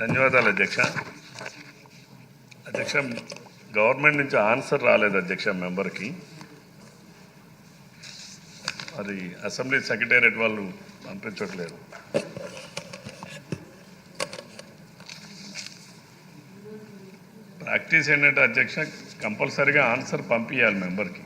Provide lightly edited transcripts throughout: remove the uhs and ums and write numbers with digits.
ధన్యవాదాలు అధ్యక్ష. అధ్యక్ష, గవర్నమెంట్ నుంచి ఆన్సర్ రాలేదు అధ్యక్ష మెంబర్కి. అది అసెంబ్లీ సెక్రటేరియట్ వాళ్ళు పంపించట్లేదు. ప్రాక్టీస్ ఏంటంటే అధ్యక్ష, కంపల్సరీగా ఆన్సర్ పంపించాలి మెంబర్కి.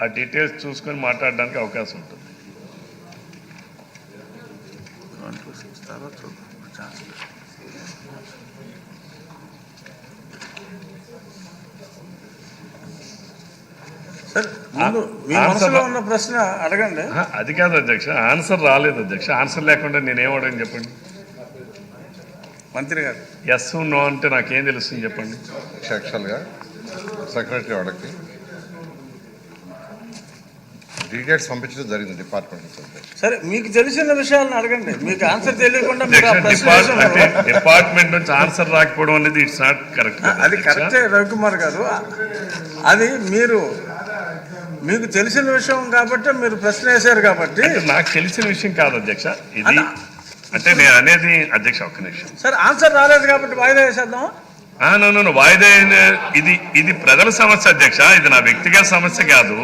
ఆ డీటెయిల్స్ చూసుకొని మాట్లాడడానికి అవకాశం ఉంటుంది. ఉన్న ప్రశ్న అడగండి. అది కాదు అధ్యక్ష, ఆన్సర్ రాలేదు అధ్యక్ష. ఆన్సర్ లేకుండా నేనేం అడగని చెప్పండి. మంత్రి గారు ఎస్ నో అంటే నాకేం తెలుస్తుంది చెప్పండి. యాక్చువల్గా సెక్రటరీ వాడికి డీటెయిల్స్ పంపించడం జరిగింది డిపార్ట్మెంట్. సరే, మీకు తెలిసిన విషయాలను అడగండి. మీకు ఆన్సర్ తెలియకుండా డిపార్ట్మెంట్ నుంచి ఆన్సర్ రాకపోవడం అనేది ఇట్స్ నాట్ కరెక్ట్. అది కరెక్టే రవికుమార్ గారు. అది మీకు తెలిసిన విషయం కాబట్టి మీరు ప్రశ్న వేశారు కాబట్టి. నాకు తెలిసిన విషయం కాదు అధ్యక్ష ఇది. అంటే నేను అనేది అధ్యక్ష ఒక్క నిమిషం. సరే, ఆన్సర్ రాలేదు కాబట్టి వాయిదా వేసేద్దాం. వాయిదా ఇది ప్రజల సమస్య అధ్యక్ష. ఇది నా వ్యక్తిగత సమస్య కాదు.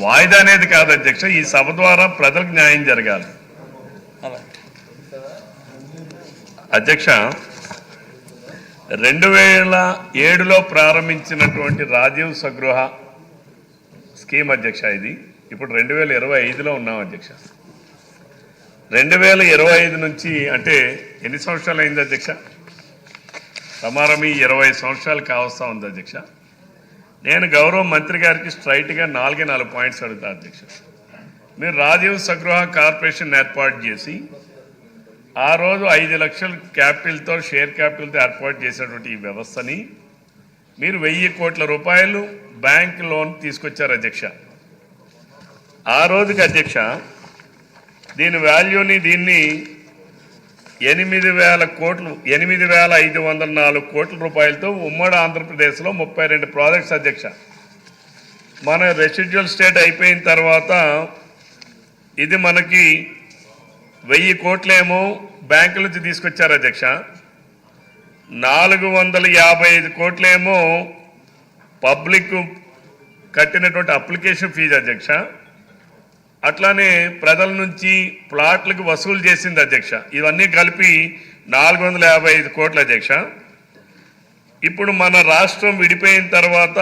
వాయిదా అనేది కాదు అధ్యక్ష. ఈ సభ ద్వారా ప్రజలకు న్యాయం జరగాలి అధ్యక్ష. 2007లో ప్రారంభించినటువంటి రాజీవ్ స్వగృహ స్కీమ్ అధ్యక్ష ఇది. ఇప్పుడు 2025లో ఉన్నాం అధ్యక్ష. 2025 నుంచి అంటే ఎన్ని సంవత్సరాలు అయింది అధ్యక్ష? సమారమి 20 సంవత్సరాలు కావస్తా ఉంది అధ్యక్ష. నేను గౌరవ మంత్రి గారికి స్ట్రైట్గా 4 పాయింట్స్ అడుగుతా అధ్యక్ష. మీరు రాజీవ్ స్వగృహ కార్పొరేషన్ ఏర్పాటు చేసి ఆ రోజు 5 లక్షల క్యాపిటల్తో షేర్ క్యాపిటల్తో ఏర్పాటు చేసినటువంటి ఈ వ్యవస్థని మీరు 1000 కోట్ల రూపాయలు బ్యాంక్ లోన్ తీసుకొచ్చారు అధ్యక్ష. ఆ రోజుకి అధ్యక్ష దీని వాల్యూని 8,000 కోట్లు 8,504 కోట్ల రూపాయలతో ఉమ్మడి ఆంధ్రప్రదేశ్లో 32 ప్రాజెక్ట్స్ అధ్యక్ష. మన రెసిడ్యువల్ స్టేట్ అయిపోయిన తర్వాత ఇది మనకి 1000 కోట్లేమో బ్యాంకుల నుంచి తీసుకొచ్చారు అధ్యక్ష. 455 కోట్లేమో పబ్లిక్ కట్టినటువంటి అప్లికేషన్ ఫీజు అధ్యక్ష. అట్లానే ప్రజల నుంచి ప్లాట్లకు వసూలు చేసింది అధ్యక్ష. ఇవన్నీ కలిపి 455 కోట్ల అధ్యక్ష. ఇప్పుడు మన రాష్ట్రం విడిపోయిన తర్వాత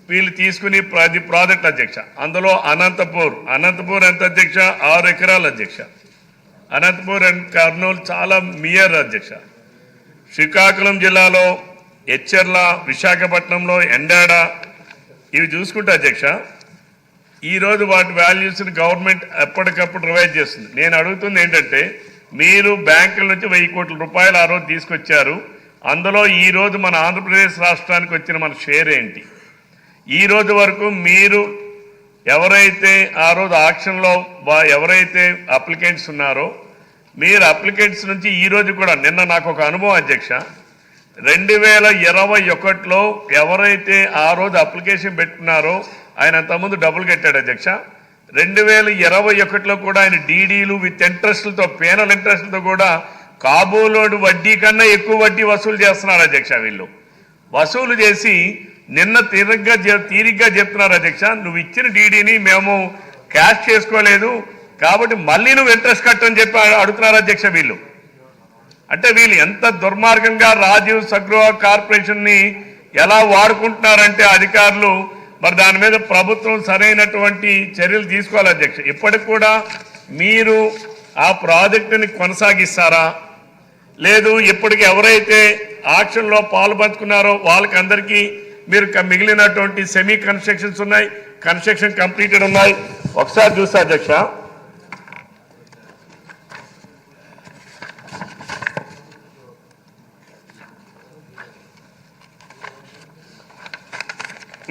వీళ్ళు తీసుకుని 10 ప్రాజెక్టులు అధ్యక్ష. అందులో అనంతపూర్ ఎంత అధ్యక్ష? 6 ఎకరాలు అధ్యక్ష. అనంతపూర్ అండ్ కర్నూలు చాలా మియర్ అధ్యక్ష. శ్రీకాకుళం జిల్లాలో ఎచ్చెర్ల, విశాఖపట్నంలో ఎండాడ, ఇవి చూసుకుంటే అధ్యక్ష ఈరోజు వాటి వాల్యూస్ని గవర్నమెంట్ ఎప్పటికప్పుడు రివైజ్ చేస్తుంది. నేను అడుగుతుంది ఏంటంటే, మీరు బ్యాంకుల నుంచి 1000 కోట్ల రూపాయలు ఆ రోజు తీసుకొచ్చారు. అందులో ఈరోజు మన ఆంధ్రప్రదేశ్ రాష్ట్రానికి వచ్చిన మన షేర్ ఏంటి? ఈ రోజు వరకు మీరు ఎవరైతే ఆ రోజు ఆక్షన్లో ఎవరైతే అప్లికెంట్స్ ఉన్నారో మీరు అప్లికెంట్స్ నుంచి ఈరోజు కూడా నిన్న నాకు ఒక అనుభవం అధ్యక్ష. 2021లో ఎవరైతే ఆ రోజు అప్లికేషన్ పెట్టుకున్నారో ఆయన అంతకుముందు డబ్బులు కట్టాడు అధ్యక్ష. 2021లో కూడా ఆయన డీడీలు విత్ ఇంట్రెస్ట్లతో, పేనల్ ఇంట్రెస్ట్లతో కూడా కాబోలోడు వడ్డీ కన్నా ఎక్కువ వడ్డీ వసూలు చేస్తున్నారు అధ్యక్ష. వీళ్ళు వసూలు చేసి నిన్న తీరిగ్గా చెప్తున్నారు అధ్యక్ష, నువ్వు ఇచ్చిన డీడీని మేము క్యాష్ చేసుకోలేదు కాబట్టి మళ్ళీ నువ్వు ఇంట్రెస్ట్ కట్టని చెప్పి అడుగుతున్నారు అధ్యక్ష. వీళ్ళు అంటే వీళ్ళు ఎంత దుర్మార్గంగా రాజీవ్ స్వగృహ కార్పొరేషన్ని ఎలా వాడుకుంటున్నారంటే అధికారులు, మరి దాని మీద ప్రభుత్వం సరైనటువంటి చర్యలు తీసుకోవాలి అధ్యక్ష. ఇప్పటికి కూడా మీరు ఆ ప్రాజెక్టుని కొనసాగిస్తారా? లేదు ఇప్పటికి ఎవరైతే ఆక్షన్లో పాల్పంచుకున్నారో వాళ్ళకి అందరికీ మీరు మిగిలినటువంటి సెమీ కన్స్ట్రక్షన్స్ ఉన్నాయి, కన్స్ట్రక్షన్ కంప్లీటెడ్ ఉన్నాయి. ఒకసారి చూస్తా అధ్యక్ష,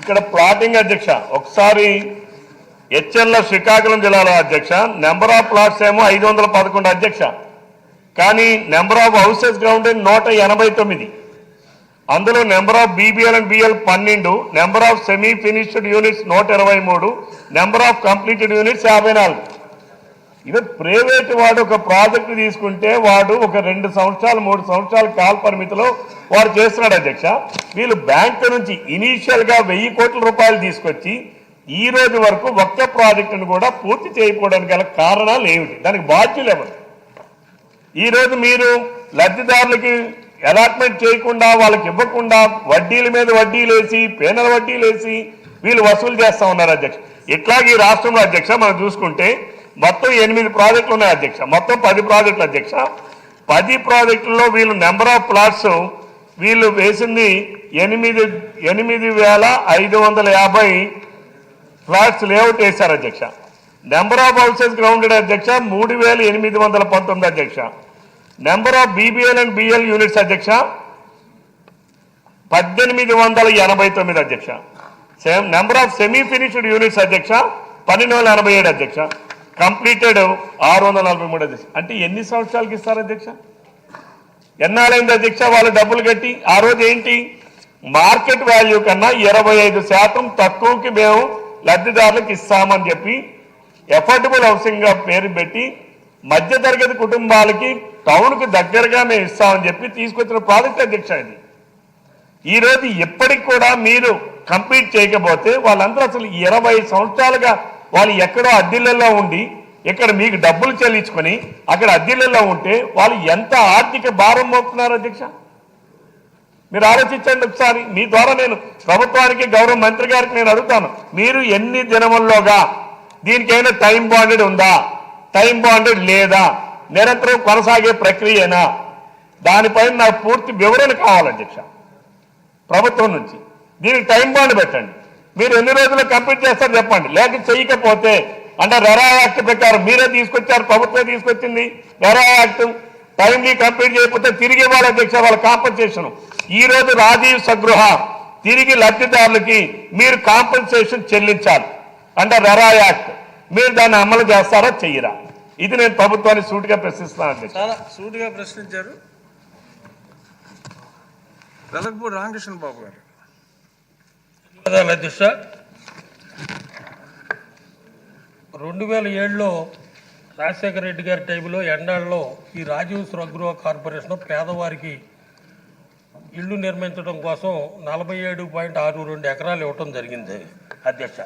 ఇక్కడ ప్లాటింగ్ అధ్యక్ష. ఒకసారి హెచ్ఎల్ శ్రీకాకుళం జిల్లాలో అధ్యక్ష నెంబర్ ఆఫ్ ప్లాట్స్ ఏమో 511 అధ్యక్ష. కానీ నెంబర్ ఆఫ్ హౌసెస్ గ్రౌండ్ 189. అందులో number of BBL and BL 12, number of semi finished units 123, number of completed units 54. Even private వాడు ఒక ప్రాజెక్ట్ తీసుకుంటే వాడు ఒక 2 సంవత్సరాలు 3 సంవత్సరాల కాల పరిమితిలో వాడు చేస్తున్నాడు అధ్యక్ష. వీళ్ళు బ్యాంకు నుంచి ఇనీషియల్గా 1000 కోట్ల రూపాయలు తీసుకొచ్చి ఈ రోజు వరకు ఒక్క ప్రాజెక్టును కూడా పూర్తి చేయకపోవడానికి గల కారణాలు ఏమిటి? దానికి బాధ్యులు ఎవరు? ఈరోజు మీరు లబ్ధిదారులకి అలాట్మెంట్ చేయకుండా వాళ్ళకి ఇవ్వకుండా వడ్డీల మీద వడ్డీలు వేసి పేనల వడ్డీలు వేసి వీళ్ళు వసూలు చేస్తూ ఉన్నారు అధ్యక్ష. ఇట్లాగే ఈ రాష్ట్రంలో అధ్యక్ష మనం చూసుకుంటే మొత్తం 8 ప్రాజెక్టులు ఉన్నాయి అధ్యక్ష, మొత్తం 10 ప్రాజెక్టులు అధ్యక్ష. 10 ప్రాజెక్టుల్లో వీళ్ళు నెంబర్ ఆఫ్ ప్లాట్స్ వీళ్ళు వేసింది 8,550 ఫ్లాట్స్ లేఅవుట్ వేశారు అధ్యక్ష. నెంబర్ ఆఫ్ హౌసెస్ గ్రౌండెడ్ అధ్యక్ష 3,819 అధ్యక్ష. Number of BBL and BL units అధ్యక్ష 1889 అధ్యక్ష. Number of semi finished units అధ్యక్ష 1287 అధ్యక్ష. కంప్లీటెడ్ 643 అధ్యక్ష. అంటే ఎన్ని సంవత్సరాలకి ఇస్తారు అధ్యక్ష? ఎన్నాళ్ళైంది అధ్యక్ష వాళ్ళు డబ్బులు కట్టి? ఆ రోజు ఏంటి మార్కెట్ వాల్యూ కన్నా 25% తక్కువకి మేము లబ్ధిదారులకు ఇస్తామని చెప్పి ఎఫోర్డబుల్ హౌసింగ్ పేరు పెట్టి మధ్యతరగతి కుటుంబాలకి టౌన్కి దగ్గరగా మేము ఇస్తామని చెప్పి తీసుకొచ్చిన ప్రాజెక్ట్ అధ్యక్ష ఇది. ఈరోజు ఎప్పటికి కూడా మీరు కంప్లీట్ చేయకపోతే వాళ్ళందరూ అసలు 20 సంవత్సరాలుగా వాళ్ళు ఎక్కడో అద్దెలలో ఉండి ఇక్కడ మీకు డబ్బులు చెల్లించుకొని అక్కడ అద్దెలలో ఉంటే వాళ్ళు ఎంత ఆర్థిక భారం మోపుతున్నారు అధ్యక్ష? మీరు ఆలోచించండి ఒకసారి. మీ ద్వారా నేను ప్రభుత్వానికి గౌరవ మంత్రి గారికి నేను అడుగుతాను, మీరు ఎన్ని దినముల్లోగా దీనికైనా టైం బాండెడ్ ఉందా, టైం బాండెడ్ లేదా, నిరంతరం కొనసాగే ప్రక్రియనా, దానిపైన నాకు పూర్తి వివరణ కావాలి అధ్యక్ష ప్రభుత్వం నుంచి. దీనికి టైం బాండ్ పెట్టండి. మీరు ఎన్ని రోజుల్లో కంప్లీట్ చేస్తారో చెప్పండి. లేక చేయకపోతే అంటే రెరా యాక్ట్ ప్రకారం మీరే తీసుకొచ్చారు, ప్రభుత్వమే తీసుకొచ్చింది రెరా యాక్ట్. టైంలీ కంప్లీట్ చేయకపోతే తిరిగి ఇవ్వాలి అధ్యక్ష వాళ్ళ కాంపన్సేషన్. ఈ రోజు రాజీవ్ స్వగృహ తిరిగి లబ్ధిదారులకి మీరు కాంపన్సేషన్ చెల్లించాలి అంటే రెరా యాక్ట్. మీరు దాన్ని అమలు చేస్తారా చెయ్యరా? ఇది నేను ప్రభుత్వాన్ని సూటిగా ప్రశ్నిస్తున్నాను అధ్యక్ష. చాలా సూటిగా ప్రశ్నించారు. వెలగపూడి రామకృష్ణ బాబు గారు. అధ్యక్ష 2007లో రాజశేఖర రెడ్డి గారి టైంలో ఎండాళ్ళలో ఈ రాజీవ్ స్వగృహ కార్పొరేషన్ పేదవారికి ఇళ్ళు నిర్మించడం కోసం 47.62 ఎకరాలు ఇవ్వటం జరిగింది అధ్యక్ష.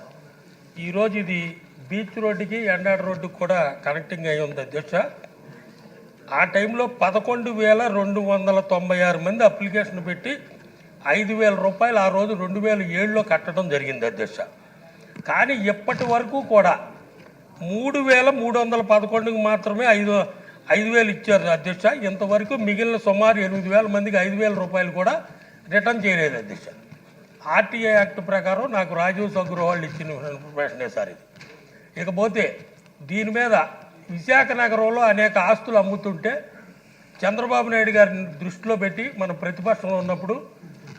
ఈరోజు ఇది బీచ్ రోడ్డుకి ఎండాడ రోడ్డుకి కూడా కనెక్టింగ్ అయి ఉంది అధ్యక్ష. ఆ టైంలో 11,296 మంది అప్లికేషన్ పెట్టి 5,000 రూపాయలు ఆ రోజు 2007లో కట్టడం జరిగింది అధ్యక్ష. కానీ ఇప్పటి వరకు కూడా 3,311కి మాత్రమే 5,000 ఇచ్చారు అధ్యక్ష. ఇంతవరకు మిగిలిన సుమారు 8,000 మందికి 5,000 రూపాయలు కూడా రిటర్న్ చేయలేదు అధ్యక్ష. ఆర్టీఐ యాక్ట్ ప్రకారం నాకు రాజీవ్ స్వగృహ వాళ్ళు ఇచ్చిన ఇన్ఫర్మేషనే సార్ ఇది. ఇకపోతే దీని మీద విశాఖ నగరంలో అనేక ఆస్తులు అమ్ముతుంటే చంద్రబాబు నాయుడు గారిని దృష్టిలో పెట్టి మన ప్రతిపక్షంలో ఉన్నప్పుడు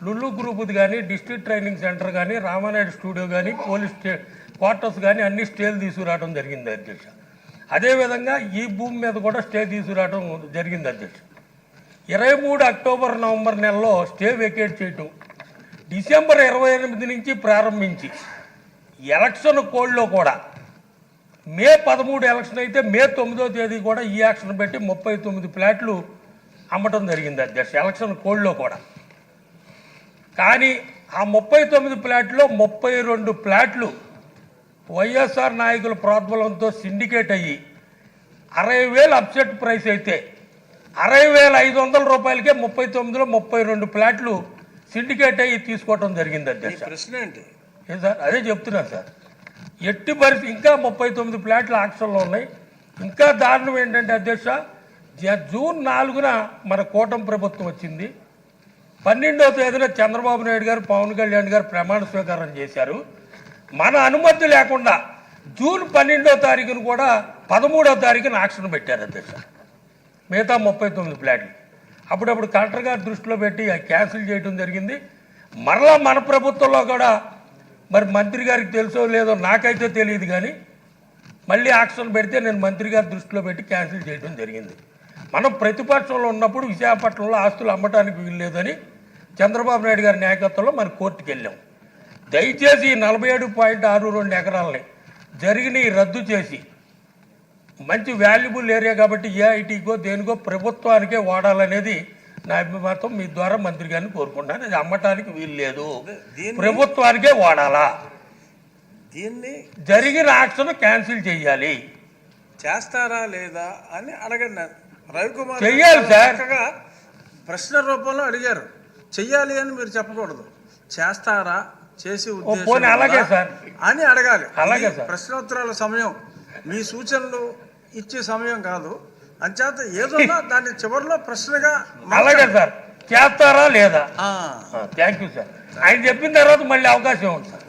లుల్లు గ్రూపుది కానీ, డిస్ట్రిక్ట్ ట్రైనింగ్ సెంటర్ కానీ, రామానాయుడు స్టూడియో కానీ, పోలీస్ క్వార్టర్స్ కానీ అన్ని స్టేలు తీసుకురావడం జరిగింది అధ్యక్ష. అదేవిధంగా ఈ భూమి మీద కూడా స్టే తీసుకురావడం జరిగింది అధ్యక్ష. 23 అక్టోబర్ నవంబర్ నెలలో స్టే వెకేట్ చేయటం, డిసెంబర్ 28 నుంచి ప్రారంభించి ఎలక్షన్ కోడ్లో కూడా మే 13 ఎలక్షన్ అయితే మే 9వ తేదీ కూడా ఈ యాక్షన్ పెట్టి 39 ఫ్లాట్లు అమ్మటం జరిగింది అధ్యక్ష ఎలక్షన్ కోడ్లో కూడా. కానీ ఆ 39 ఫ్లాట్లో 32 ఫ్లాట్లు వైఎస్ఆర్ నాయకుల ప్రోద్బలంతో సిండికేట్ అయ్యి 60,000 అప్సెట్ ప్రైస్ అయితే 60,500 రూపాయలకే 39లో 32 ఫ్లాట్లు సిండికేట్ అయ్యి తీసుకోవటం జరిగింది అధ్యక్ష. ప్రశ్న ఏంటి? ఏ సార్ అదే చెప్తున్నాను సార్. ఎట్టి పరిస్థితి ఇంకా 39 ఫ్లాట్లు ఆక్షన్లో ఉన్నాయి. ఇంకా దారుణం ఏంటంటే అధ్యక్ష, జూన్ 4న మన కూటమి ప్రభుత్వం వచ్చింది. 12వ తేదీన చంద్రబాబు నాయుడు గారు, పవన్ కళ్యాణ్ గారు ప్రమాణ స్వీకారం చేశారు. మన అనుమతి లేకుండా జూన్ 12వ తారీఖున కూడా 13వ తారీఖున ఆక్షన్ పెట్టారు అధ్యక్ష మిగతా 39 ఫ్లాట్లు. అప్పుడప్పుడు కలెక్టర్ గారు దృష్టిలో పెట్టి క్యాన్సిల్ చేయడం జరిగింది. మరలా మన ప్రభుత్వంలో కూడా మరి మంత్రి గారికి తెలుసో లేదో నాకైతే తెలియదు, కానీ మళ్ళీ ఆక్షన్ పెడితే నేను మంత్రి గారి దృష్టిలో పెట్టి క్యాన్సిల్ చేయడం జరిగింది. మనం ప్రతిపక్షంలో ఉన్నప్పుడు విశాఖపట్నంలో ఆస్తులు అమ్మటానికి వీల్లేదని చంద్రబాబు నాయుడు గారి నాయకత్వంలో మన కోర్టుకు వెళ్ళాం. దయచేసి 47.62 ఎకరాలని జరిగినవి రద్దు చేసి మంచి వాల్యుబుల్ ఏరియా కాబట్టి ఏఐటీకో దేనికో ప్రభుత్వానికే వాడాలనేది నా అభిమతం. మీ ద్వారా మంత్రి గారిని కోరుకుంటాను. అది అమ్మటానికి వీలు లేదు, ప్రభుత్వానికే వాడాలా. దీన్ని జరిగిన యాక్షన్ క్యాన్సిల్ చేయాలి. చేస్తారా లేదా అని అడగండి. రవికుమార్ చెయ్యాలి సార్. చక్కగా ప్రశ్న రూపంలో అడిగారు. చెయ్యాలి అని మీరు చెప్పకూడదు. చేస్తారా, చేసి ఉద్దేశం పోనీ అలాగే ఉందా సార్ అని అడగాలి. అలాగే ఇది సార్. ప్రశ్నోత్తరాల సమయం, మీ సూచనలు ఇచ్చే సమయం కాదు. అంచేత ఏదన్నా దాన్ని చివరిలో ప్రశ్నగా అలాగే సార్. చేస్తారా లేదా? ఆ, థ్యాంక్ యూ సార్. ఆయన చెప్పిన తర్వాత మళ్ళీ అవకాశం ఉంది సార్.